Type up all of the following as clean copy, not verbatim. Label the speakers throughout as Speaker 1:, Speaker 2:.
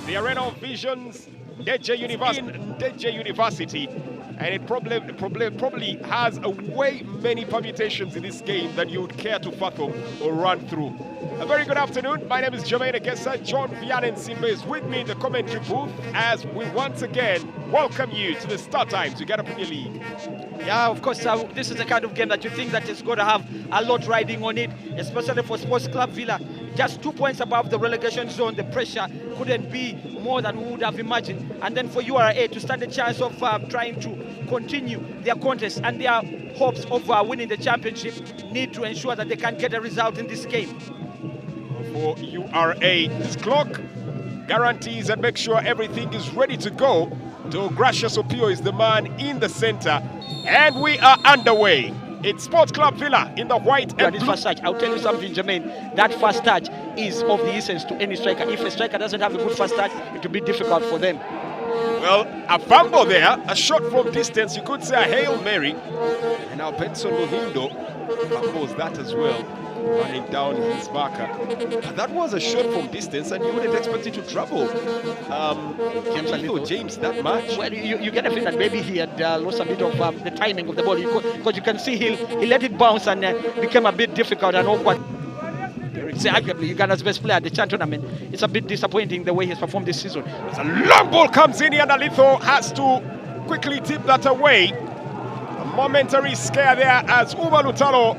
Speaker 1: The Arena of Visions, DJ University, and it probably has a way many permutations in this game that you would care to fathom or run through. A very good afternoon. My name is Jermaine Agesa. John Vianen Simba is with me in the commentary booth as we once again welcome you to the start time to get a Premier League.
Speaker 2: Yeah, of course, this is the kind of game that you think that is going to have a lot riding on it, especially for Sports Club Villa. Just 2 points above the relegation zone, the pressure couldn't be more than we would have imagined. And then for URA to stand a chance of trying to continue their contest and their hopes of winning the championship, need to ensure that they can get a result in this game.
Speaker 1: For URA, this clock guarantees and makes sure everything is ready to go. So Gracious Opio is the man in the center, and we are underway. It's Sports Club Villa in the white and blue.
Speaker 2: First touch, I'll tell you something, Jermaine. That first touch is of the essence to any striker. If a striker doesn't have a good first touch, it will be difficult for them.
Speaker 1: Well, a fumble there, a shot from distance, you could say a Hail Mary. And now Benson Muhindo fumbles that as well, running down his marker. But that was a shot from distance, and you wouldn't expect it to trouble James that much.
Speaker 2: Well, you get a feeling that maybe he had lost a bit of the timing of the ball, because you can see he let it bounce and became a bit difficult and awkward. Say arguably Uganda's best player at the CHAN tournament. It's a bit disappointing the way he's performed this season.
Speaker 1: A long ball comes in here, and Alitho has to quickly tip that away. A momentary scare there as Uma Lutalo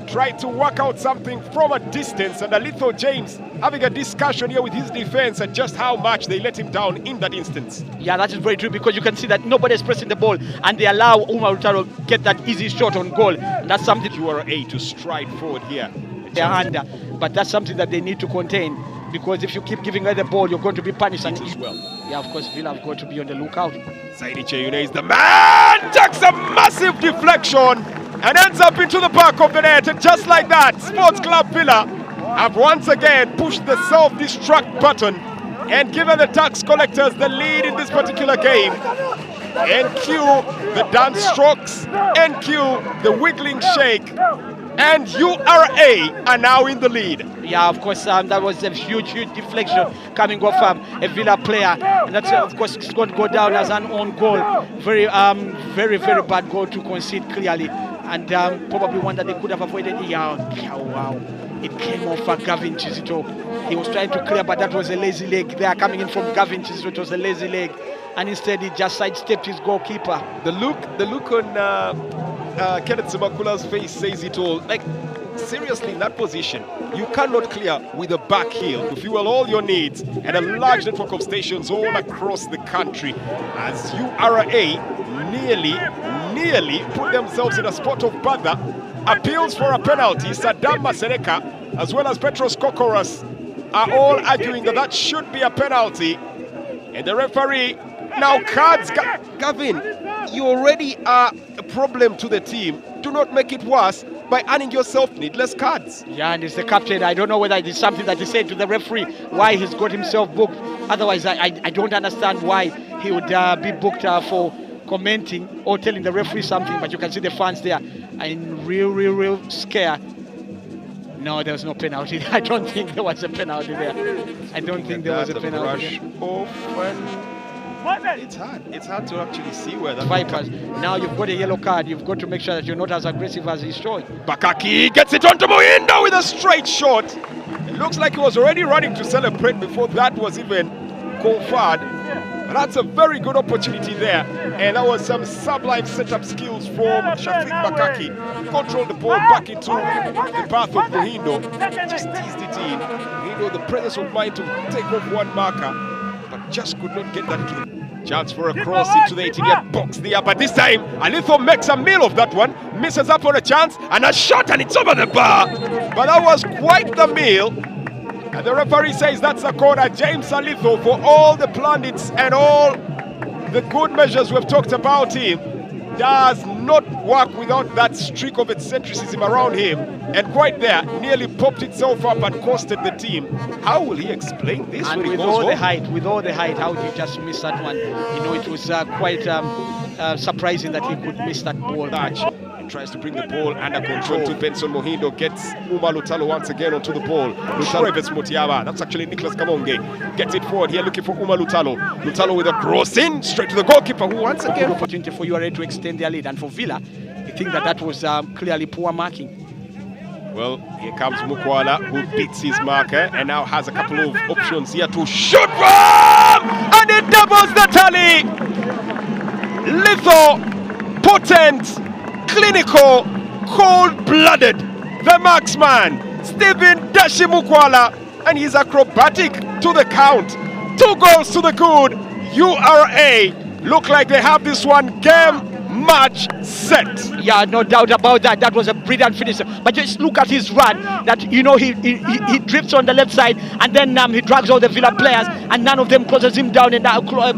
Speaker 1: tried to work out something from a distance, and Alitho James having a discussion here with his defense and just how much they let him down in that instance.
Speaker 2: Yeah, that is very true, because you can see that nobody is pressing the ball and they allow Uma Lutalo get that easy shot on goal. And that's something
Speaker 1: URA to stride forward here.
Speaker 2: They're under, but that's something that they need to contain, because if you keep giving away the ball, you're going to be punished. And
Speaker 1: as well.
Speaker 2: Yeah, of course, Villa have got to be on the lookout.
Speaker 1: Saidi Cheyune is the man, takes a massive deflection and ends up into the back of the net. And just like that, Sports Club Villa have once again pushed the self-destruct button and given the tax collectors the lead in this particular game. NQ the dance strokes, NQ the wiggling shake, and URA are now in the lead.
Speaker 2: Yeah, of course, that was a huge deflection coming off a Villa player, and that's of course it's going to go down as an own goal. Very bad goal to concede clearly, and probably one that they could have avoided. Yeah, wow, it came off Gavin Chizito. He was trying to clear, but that was a lazy leg there coming in from Gavin Chizito. It was a lazy leg, and instead he just sidestepped his goalkeeper.
Speaker 1: The look on Kenneth Simakula's face says it all. Like, seriously, in that position, you cannot clear with a back heel to fuel all your needs, and a large network of stations all across the country, as URA nearly put themselves in a spot of bother. Appeals for a penalty, Saddam Masereka as well as Petros Kokoras are all arguing that should be a penalty, and the referee now cards. Gavin, you already are a problem to the team. Do not make it worse by earning yourself needless cards.
Speaker 2: Yeah, and it's the captain. I don't know whether it is something that he said to the referee, why he's got himself booked. Otherwise, I don't understand why he would be booked for commenting or telling the referee something. But you can see the fans there in real scare. No, there was no penalty. I don't think there was a penalty there. I don't think there was a penalty.
Speaker 1: It's hard to actually see where that
Speaker 2: Vipers. Now you've got a yellow card. You've got to make sure that you're not as aggressive as he's showing.
Speaker 1: Bakaki gets it onto Muhindo with a straight shot. It looks like he was already running to celebrate before that was even conferred. But that's a very good opportunity there. And that was some sublime setup skills from Shafiq Bakaki. Controlled the ball back into the path of Muhindo. Just teased it in. Muhindo, the presence of mind to take off one marker, but just could not get that through. Chance for a cross into the 18-yard box there, but this time Alitho makes a meal of that one, misses up on a chance, and a shot, and it's over the bar. But that was quite the meal. And the referee says that's a corner. James Alitho, for all the planets and all the good measures we've talked about him, does not work without that streak of eccentricism around him. And quite there, nearly popped itself up and costed the team. How will he explain this
Speaker 2: and
Speaker 1: when
Speaker 2: with
Speaker 1: he goes
Speaker 2: all
Speaker 1: home?
Speaker 2: the height, how did he just miss that one? You know, it was quite surprising that he could miss that ball.
Speaker 1: tries to bring the ball under control to Benson Mohindo, gets Uma Lutalo once again onto the ball. Lutalo versus Mutiaba, that's actually Nicholas Kamonge, gets it forward here looking for Uma Lutalo. Lutalo with a cross in, straight to the goalkeeper who once again...
Speaker 2: opportunity for URA to extend their lead, and for Villa, I think that was clearly poor marking.
Speaker 1: Well, here comes Mukwala, who beats his marker and now has a couple of options here to shoot from! And it doubles the tally! Lethal, potent, clinical, cold-blooded, the marksman, Stephen Dashi Mukwala, and he's acrobatic to the count. 2 goals to the good. URA look like they have this one game match set.
Speaker 2: Yeah, no doubt about that. That was a brilliant finish. But just look at his run. That, you know, he drifts on the left side, and then he drags all the Villa players, and none of them closes him down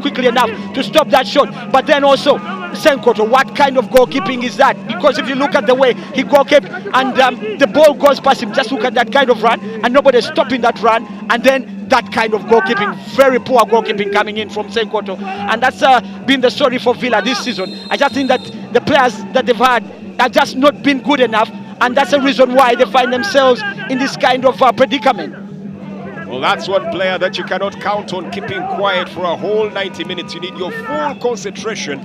Speaker 2: quickly enough to stop that shot. But then also Senkoto, what kind of goalkeeping is that? Because if you look at the way he goalkept and the ball goes past him, just look at that kind of run, and nobody's stopping that run, and then that kind of goalkeeping, very poor goalkeeping coming in from Senkoto. And that's been the story for Villa this season. I just think that the players that they've had have just not been good enough, and that's the reason why they find themselves in this kind of predicament.
Speaker 1: Well, that's one player that you cannot count on keeping quiet for a whole 90 minutes. You need your full concentration.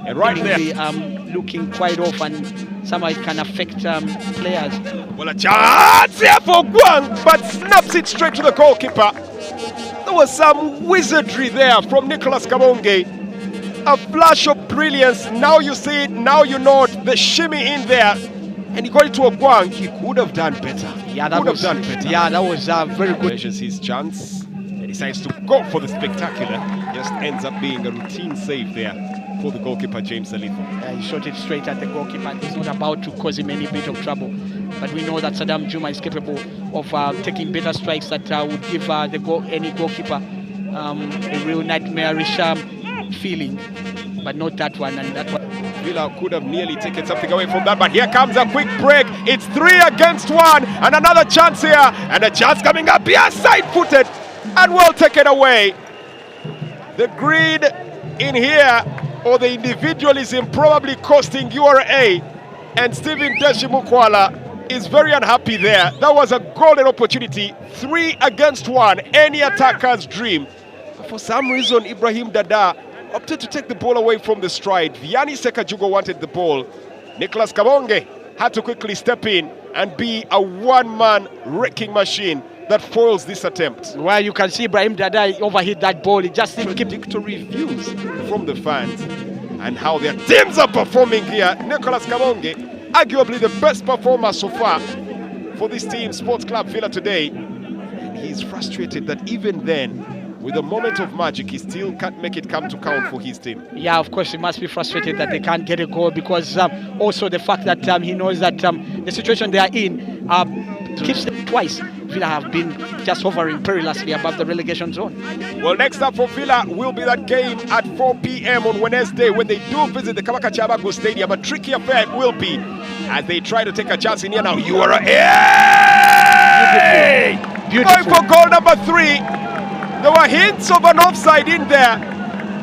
Speaker 1: And right there,
Speaker 2: looking quite off, and somehow it can affect players.
Speaker 1: Well, a chance here for Guang, but snaps it straight to the goalkeeper. There was some wizardry there from Nicholas Kamonge. A flash of brilliance. Now you see it, now you know it. The shimmy in there. And he got it to a Guang. He could have done better.
Speaker 2: Yeah, that was very good.
Speaker 1: Measures his chance. And decides to go for the spectacular. Just ends up being a routine save there for the goalkeeper, James Salitho.
Speaker 2: He shot it straight at the goalkeeper. He's not about to cause him any bit of trouble. But we know that Saddam Juma is capable of taking better strikes that would give any goalkeeper a real nightmarish feeling. But not that one, and that one.
Speaker 1: Villa could have nearly taken something away from that, but here comes a quick break. It's 3 against 1, and another chance here, and a chance coming up here, side-footed, and well taken away. The greed in here, or the individualism, probably costing URA, and Stephen Deshimukwala is very unhappy there. That was a golden opportunity. 3 against 1, any attacker's dream. For some reason, Ibrahim Dada opted to take the ball away from the stride. Vianney Sekajugo wanted the ball. Nicholas Kamonge had to quickly step in and be a one-man wrecking machine that foils this attempt.
Speaker 2: Well, you can see Ibrahim Dada overhit that ball. He just didn't keep victory views
Speaker 1: from the fans and how their teams are performing here. Nicholas Kamonge, arguably the best performer so far for this team, Sports Club Villa today. And he's frustrated that even then, with a moment of magic, he still can't make it come to count for his team.
Speaker 2: Yeah, of course, he must be frustrated that they can't get a goal, because also the fact that he knows that the situation they are in keeps them twice. Villa have been just hovering perilously above the relegation zone.
Speaker 1: Well, next up for Villa will be that game at 4 p.m. on Wednesday when they do visit the Kabaka Chabago Stadium. A tricky affair it will be as they try to take a chance in here now. URA! Beautiful. Going for goal number 3. There were hints of an offside in there,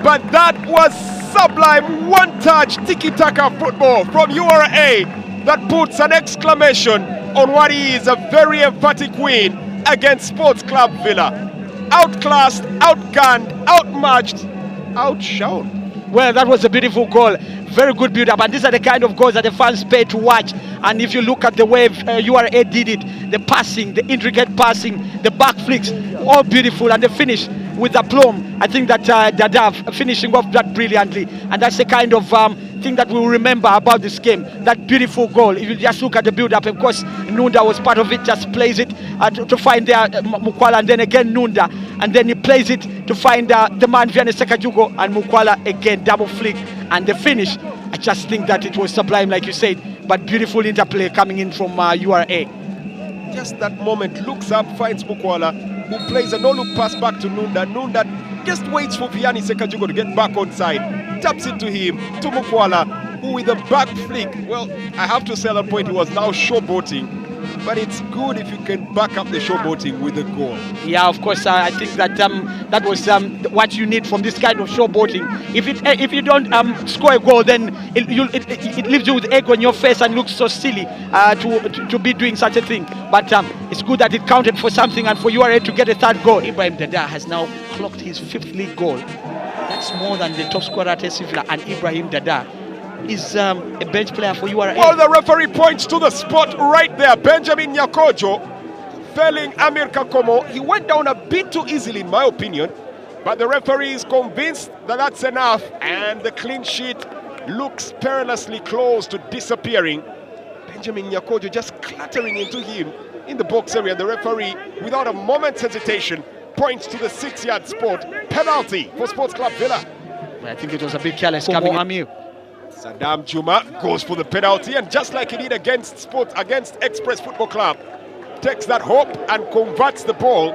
Speaker 1: but that was sublime one-touch tiki-taka football from URA that puts an exclamation on what is a very emphatic win against Sports Club Villa. Outclassed, outgunned, outmatched, outshone.
Speaker 2: Well, that was a beautiful goal. Very good build-up, and these are the kind of goals that the fans pay to watch. And if you look at the way URA did it, the passing, the intricate passing, the back flicks, all beautiful, and the finish with aplomb. I think that Dada finishing off that brilliantly, and that's the kind of thing that we'll remember about this game. That beautiful goal. If you just look at the build-up, of course, Nunda was part of it, just plays it to find there Mukwala, and then again Nunda, and then he plays it to find the man Vianney Sekajugo, and Mukwala again, double flick, and the finish. I just think that it was sublime, like you said, but beautiful interplay coming in from URA.
Speaker 1: Just that moment, looks up, finds Mukwala, who plays a no-look pass back to Nunda. Nunda just waits for Vianney Sekajugo to get back on side, taps it to him, to Mukwala, who with a back flick, well, I have to say at that point he was now showboating. but it's good if you can back up the showboating with a goal.
Speaker 2: Yeah, of course. I think that that was what you need from this kind of showboating. If you don't score a goal, then it leaves you with egg on your face and looks so silly to be doing such a thing. But it's good that it counted for something and for URA to get a third goal. Ibrahim Dada has now clocked his 5th league goal. That's more than the top scorer at AC Villa, and Ibrahim Dada is a bench player for URA.
Speaker 1: Well, the referee points to the spot right there. Benjamin Nyakojo felling Amir Kakomo. He went down a bit too easily, in my opinion, but the referee is convinced that that's enough, and the clean sheet looks perilously close to disappearing. Benjamin Nyakojo just clattering into him in the box area. The referee, without a moment's hesitation, points to the 6-yard spot. Penalty for Sports Club Villa.
Speaker 2: I think it was a bit careless coming Amir.
Speaker 1: Saddam Juma goes for the penalty, and just like he did against Express Football Club, takes that hope and converts the ball.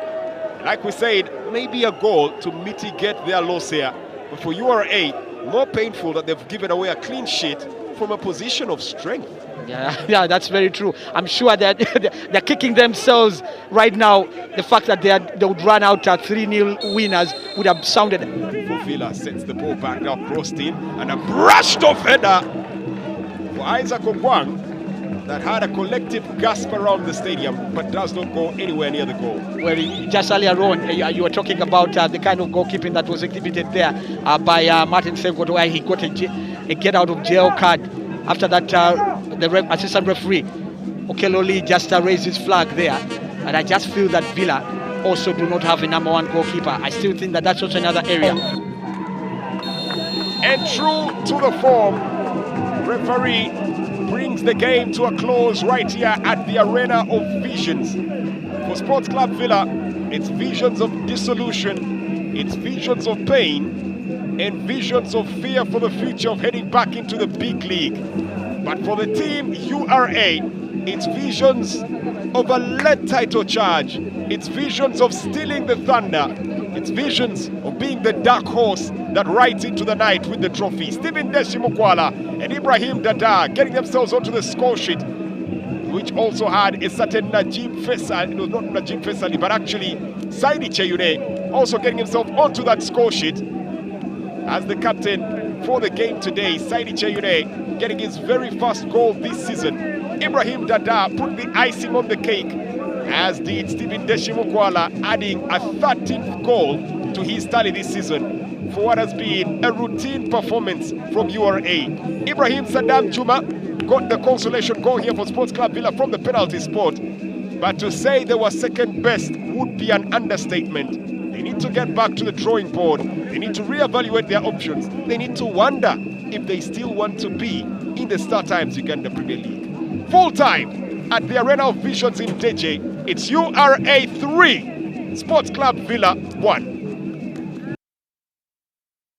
Speaker 1: Like we said, maybe a goal to mitigate their loss here. But for URA, more painful that they've given away a clean sheet from a position of strength.
Speaker 2: Yeah, that's very true. I'm sure that they're kicking themselves right now. The fact that they would run out 3-0 winners would have sounded.
Speaker 1: Villa sets the ball back now, crossed in, and a brushed off header for Isaac Ogwang that had a collective gasp around the stadium, but does not go anywhere near the goal.
Speaker 2: Well, just earlier on, you were talking about the kind of goalkeeping that was exhibited there by Martin Senkot, where he got a get out of jail card. After that, the assistant referee, Okeloli, just raised his flag there. And I just feel that Villa also do not have a number 1 goalkeeper. I still think that that's also another area.
Speaker 1: And true to the form, referee brings the game to a close right here at the Arena of Visions. For Sports Club Villa, it's visions of dissolution, it's visions of pain, and visions of fear for the future of heading back into the big league. But for the team URA, it's visions of a lead title charge. It's visions of stealing the thunder. It's visions of being the dark horse that rides into the night with the trophy. Stephen Deshimukwala and Ibrahim Dada getting themselves onto the score sheet, which also had a certain Najib Faisal. It was not Najib Faisali, but actually Saidi Cheyune also getting himself onto that score sheet as the captain for the game today. Saidi Cheyune getting his very first goal this season. Ibrahim Dada put the icing on the cake, as did Stephen Deshimukwala, adding a 13th goal to his tally this season for what has been a routine performance from URA. Ibrahim Saddam Juma got the consolation goal here for Sports Club Villa from the penalty spot. But to say they were second best would be an understatement. They need to get back to the drawing board. They need to reevaluate their options. They need to wonder if they still want to be in the Star Times Uganda Premier League. Full time at the Arena of Visions in Deje. It's URA 3, Sports Club Villa 1.